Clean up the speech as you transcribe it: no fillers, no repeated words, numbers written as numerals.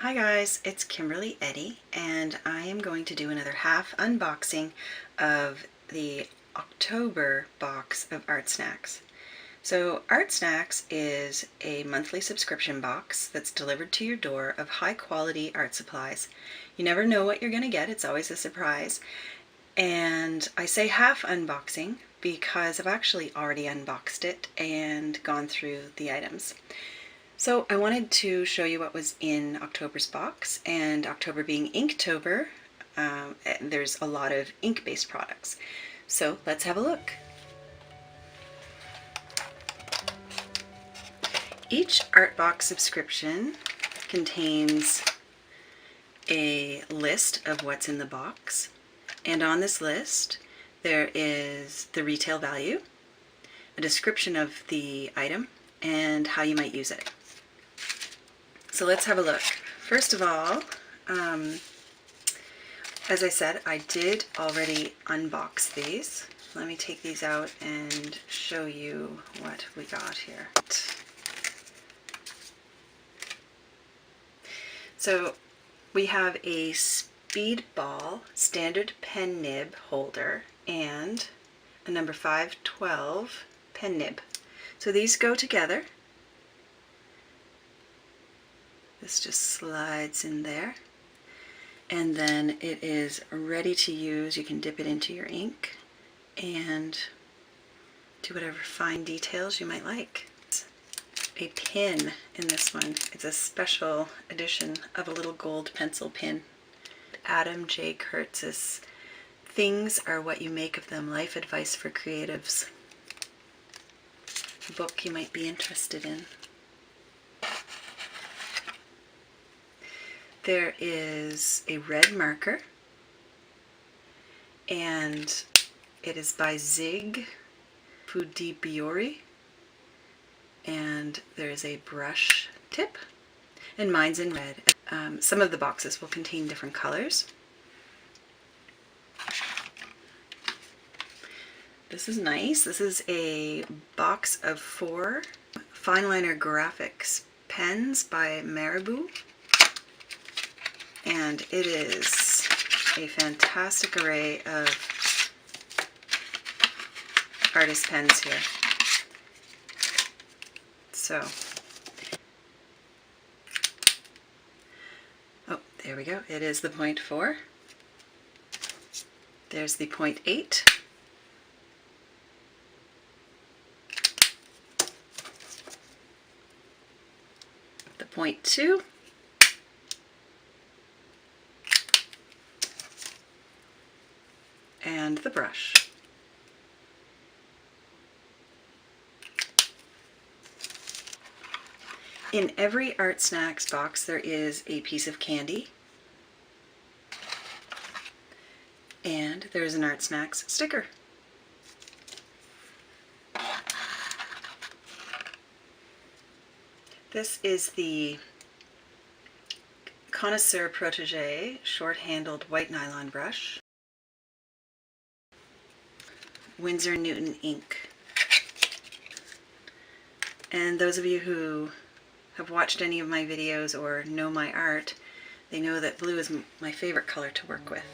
Hi guys, it's Kimberly Eddy, and I am going to do another half unboxing of the October box of ArtSnacks. So ArtSnacks is a monthly subscription box that's delivered to your door of high quality art supplies. You never know what you're going to get, it's always a surprise. And I say half unboxing because I've actually already unboxed it and gone through the items. So I wanted to show you what was in October's box, and October being Inktober, there's a lot of ink-based products. So let's have a look. Each ArtBox subscription contains a list of what's in the box, and on this list there is the retail value, a description of the item, and how you might use it. So let's have a look. First of all, as I said, I did already unbox these. Let me take these out and show you what we got here. So we have a Speedball standard pen nib holder and a number 512 pen nib. So these go together. This just slides in there, and then it is ready to use. You can dip it into your ink and do whatever fine details you might like. A pin in this one. It's a special edition of a little gold pencil pin. Adam J. Kurtz's Things Are What You Make of Them, Life Advice for Creatives. A book you might be interested in. There is a red marker, and it is by Zig Fudibiori, and there is a brush tip, and mine's in red. Some of the boxes will contain different colors. This is nice. This is a box of 4 Fineliner Graphics pens by Marabou. And it is a fantastic array of artist pens here. So, oh, there we go. It is the 0.4. There's the 0.8. The 0.2. And the brush. In every ArtSnacks box there is a piece of candy, and there is an ArtSnacks sticker. This is the Connoisseur Protégé short-handled white nylon brush. Winsor Newton ink. And those of you who have watched any of my videos or know my art, they know that blue is my favorite color to work with.